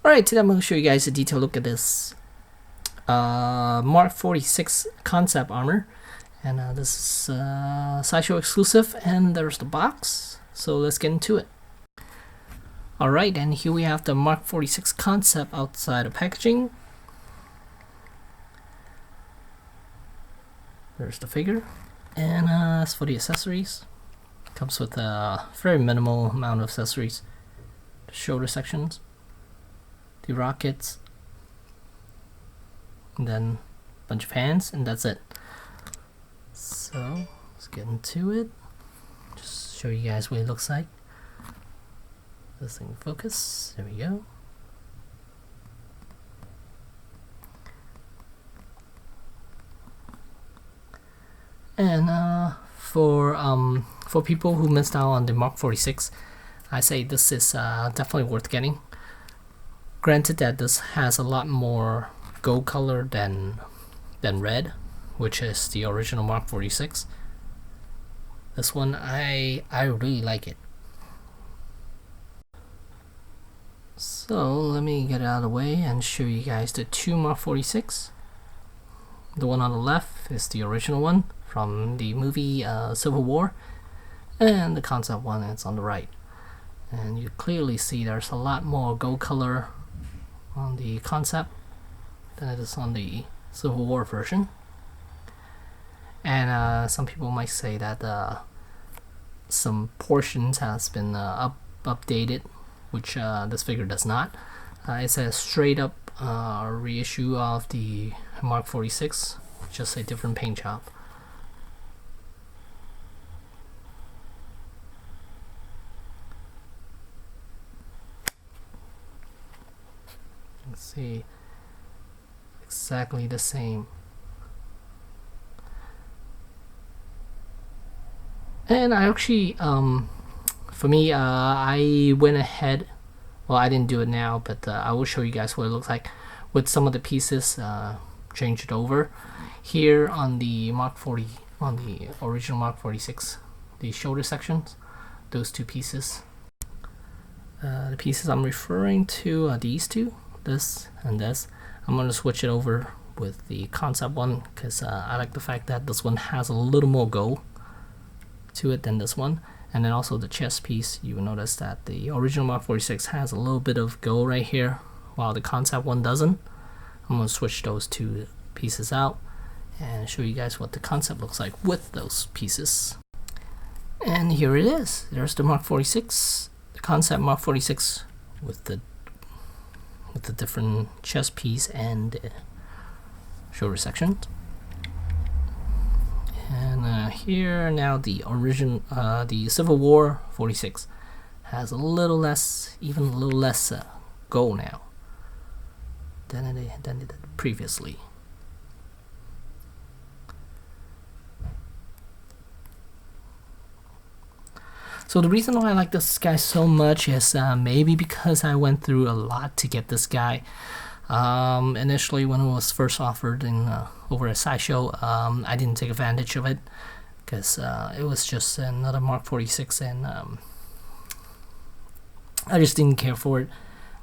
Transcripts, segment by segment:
Alright, today I'm going to show you guys a detailed look at this Mark 46 concept armor. And this is Sideshow exclusive, and there's the box. So let's get into it. Alright, and here we have the Mark 46 concept outside of packaging. There's the figure. And as for the accessories, it comes with a very minimal amount of accessories. The shoulder sections, the rockets, and then a bunch of hands, and that's it. So let's get into it. Just show you guys what it looks like. This thing focus. There we go. And for people who missed out on the Mark 46, I say this is definitely worth getting. Granted that this has a lot more gold color than red, which is the original Mark 46. This one, I really like it. So let me get it out of the way and show you guys the two Mark 46. The one on the left is the original one from the movie Civil War, and the concept one is on the right. And you clearly see there's a lot more gold color on the concept than it is on the Civil War version. And some people might say that some portions has been updated, which this figure does not. It's a straight up reissue of the Mark 46, just a different paint job. Let's see, exactly the same. And I actually, for me, I went ahead. Well, I didn't do it now, but I will show you guys what it looks like with some of the pieces. Change it over here on the Mark 40, on the original Mark 46, the shoulder sections. Those two pieces. The pieces I'm referring to are these two, this and this. I'm gonna switch it over with the concept one because I like the fact that this one has a little more gold to it than this one. And then also the chest piece, you will notice that the original Mark 46 has a little bit of gold right here, while the concept one doesn't. I'm going to switch those two pieces out and show you guys what the concept looks like with those pieces. And here it is. There's the Mark 46, the concept Mark 46 with the different chest piece and shoulder sections. And here now the original, the Civil War 46 has a little less, even a little less gold now than it did previously. So the reason why I like this guy so much is maybe because I went through a lot to get this guy. Initially, when it was first offered in over a Sideshow, I didn't take advantage of it because it was just another Mark 46, and I just didn't care for it.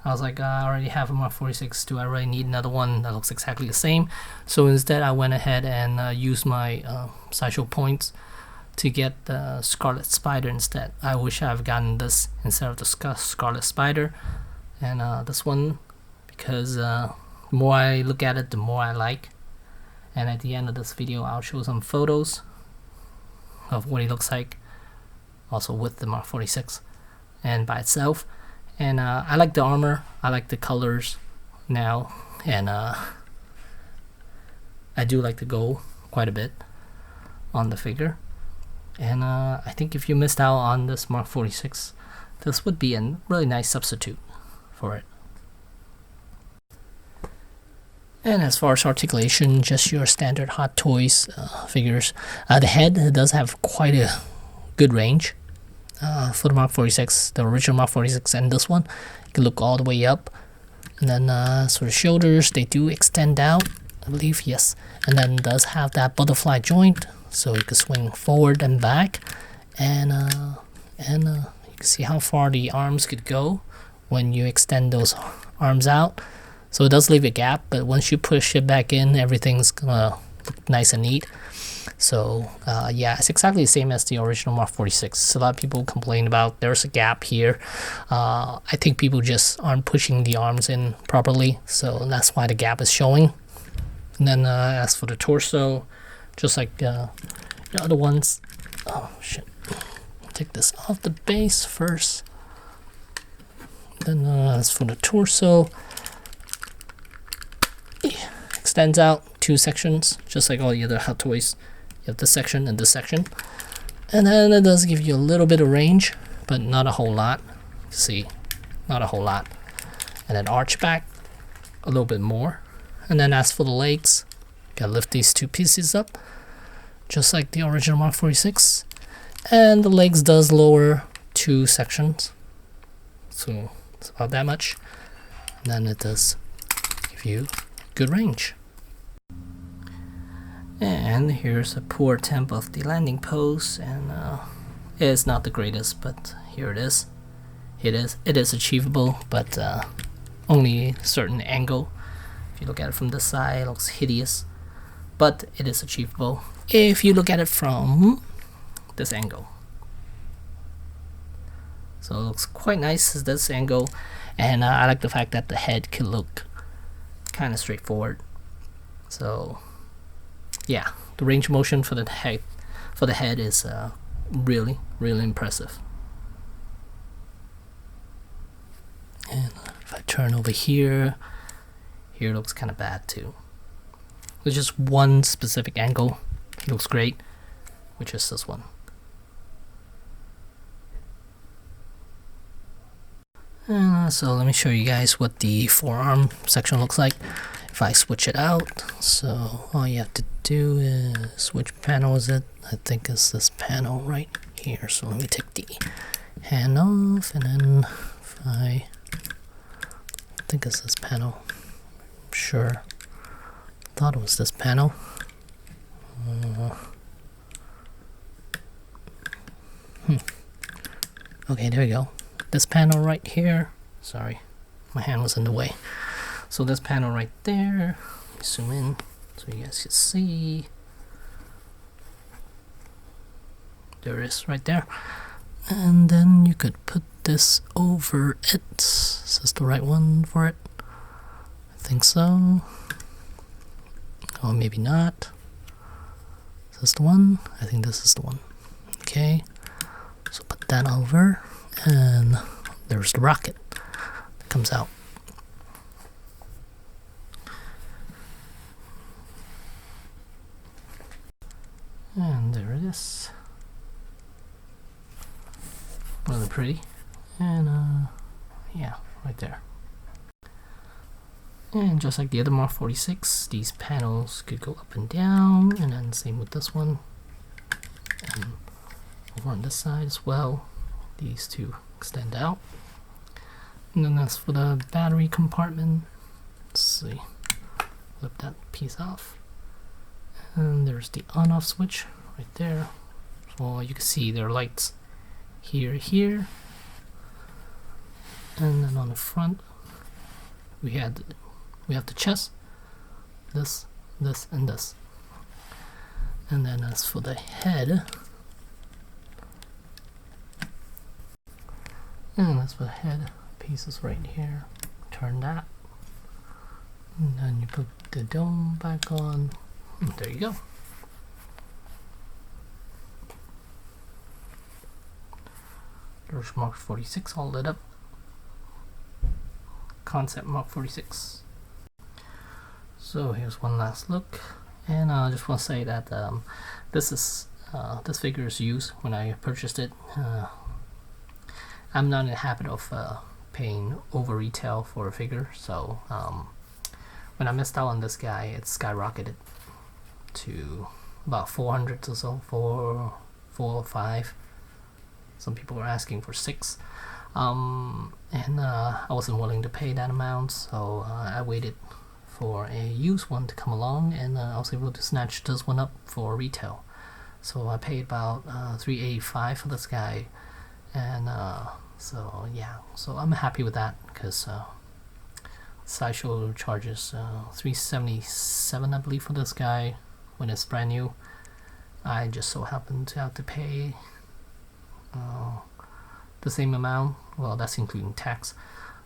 I was like, I already have a Mark 46. Do I really need another one that looks exactly the same? So instead, I went ahead and used my Sideshow points to get the Scarlet Spider instead. I wish I've gotten this instead of the Scarlet Spider, and this one, because the more I look at it, the more I like. And at the end of this video, I'll show some photos of what it looks like, also with the Mark 46 and by itself. And I like the armor, I like the colors now, and I do like the gold quite a bit on the figure. And I think if you missed out on this Mark 46, this would be a really nice substitute for it. And as far as articulation, just your standard Hot Toys figures. The head does have quite a good range for the Mark 46, the original Mark 46, and this one. You can look all the way up. And then as for the shoulders, they do extend out, I believe, yes. And then it does have that butterfly joint, so you can swing forward and back. And you can see how far the arms could go when you extend those arms out. So it does leave a gap, but once you push it back in, everything's gonna look nice and neat. So yeah, it's exactly the same as the original Mark 46. So a lot of people complain about there's a gap here. I think people just aren't pushing the arms in properly, so that's why the gap is showing. And then as for the torso, just like the other ones, oh shit, take this off the base first. Then as for the torso, it extends out 2 sections, just like all the other Hot Toys. You have this section and this section, and then it does give you a little bit of range, but not a whole lot. See, not a whole lot. And then arch back a little bit more. And then as for the legs, gotta lift these 2 pieces up, just like the original Mark 46. And the legs does lower 2 sections, so it's about that much. And then it does give you good range. And here's a poor attempt of the landing pose, and it's not the greatest, but here it is. It is achievable, but only a certain angle. If you look at it from this side, it looks hideous, but it is achievable if you look at it from this angle. So it looks quite nice at this angle, and I like the fact that the head can look kind of straightforward. So yeah, the range of motion for the head is really impressive. And if I turn over here it looks kind of bad too. There's just one specific angle, it looks great, which is this one. So let me show you guys what the forearm section looks like if I switch it out. So all you have to do is, which panel is it? I think it's this panel right here. So let me take the hand off, and then if I think it's this panel. I'm sure. Thought it was this panel. Okay, there we go. This panel right here. Sorry, my hand was in the way. So this panel right there. Let me zoom in so you guys can see. There it is right there. And then you could put this over it. Is this the right one for it? I think so. Or maybe not. Is this the one? I think this is the one. Okay. So put that over, and there's the rocket that comes out. And there it is. Really pretty. And yeah, right there. And just like the other Mark 46, these panels could go up and down, and then same with this one. And over on this side as well, these two extend out. And then that's for the battery compartment. Let's see, flip that piece off. And there's the on-off switch right there. So you can see there are lights here. And then on the front, we have the chest, this, and this. And then as for the head, pieces right here. Turn that, and then you put the dome back on. And there you go. There's Mark 46 all lit up. Concept Mark 46. So here's one last look, and I just want to say that this figure is used when I purchased it. I'm not in the habit of paying over retail for a figure, so when I missed out on this guy, it skyrocketed to about 400 or so, 4 or 5. Some people were asking for 6, and I wasn't willing to pay that amount, so I waited for a used one to come along, and I was able to snatch this one up for retail. So I paid about $385 for this guy, and so yeah, so I'm happy with that, because Sideshow charges $377, I believe, for this guy when it's brand new. I just so happen to have to pay the same amount. Well, that's including tax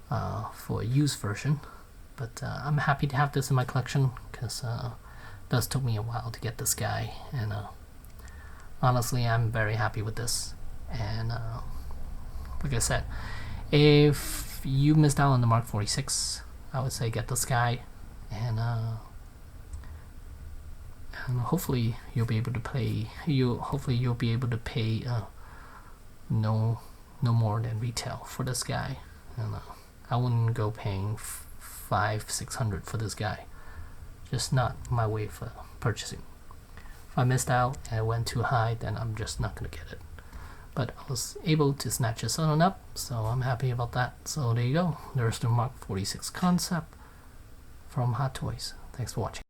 for a used version. But I'm happy to have this in my collection because it does took me a while to get this guy, and honestly, I'm very happy with this. And like I said, if you missed out on the Mark 46, I would say get this guy, and hopefully you'll be able to play. Hopefully you'll be able to pay no more than retail for this guy, and I wouldn't go paying $500-600 for this guy. Just not my way for purchasing. If I missed out and it went too high, then I'm just not gonna get it. But I was able to snatch this one up, so I'm happy about that. So there you go. There's the Mark 46 concept from Hot Toys. Thanks for watching.